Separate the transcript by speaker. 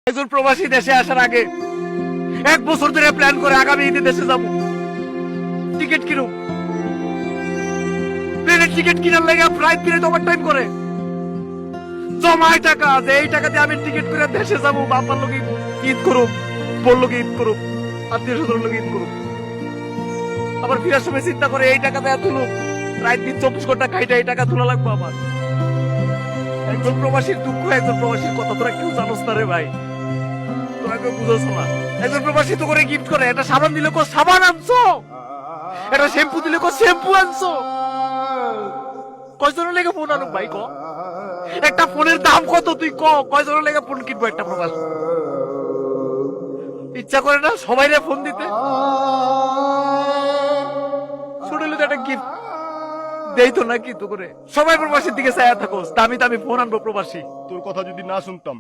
Speaker 1: একজন প্রবাসী দেশে আসার আগে 1 বছর ধরে প্ল্যান করে আগামী ঈদে দেশে যাব। টিকিট কিনুম, প্লেনের টিকিট কিনার লাগে ফ্লাইট কিনে তো ওভার টাইম করে জমায় টাকা, যে এই টাকা দিয়ে আমি টিকিট করে দেশে যাব, বাবার লোক ঈদ করুম, বোর লোক ঈদ করুম, আত্মীয় স্বজন লোক ঈদ করুম। আবার ফিরার সময় চিন্তা করে এই টাকা দেয়া তুলুম, রাত দিন 24 ঘন্টা খাইটা এই টাকা তোলা লাগবে আমার। একজন প্রবাসীর দুঃখ, একজন প্রবাসীর কথা তোরা কেউ জানোস না রে ভাই, তোরা কেউ বুঝোস না। একজন প্রবাসী তো করে গিফট করে, একটা সাবান দিলে কো সাবান আনছো, একটা শ্যাম্পু দিলে কো শ্যাম্পু আনছো। কয়জনের লেগে ফোন আনুক ভাই ক, একটা ফোনের দাম কত তুই ক, কয়জনের লেগে ফোন কিনবো একটা প্রবাসী? ইচ্ছা করে না সবাই ফোন দিতে, শুনলে তো একটা গিফট দেই তো নাকি তো করে। সবাই প্রবাসীর দিকে চায়া থাকোস, দামি দামি ফোন আনবো প্রবাসী।
Speaker 2: তোর কথা যদি না শুনতাম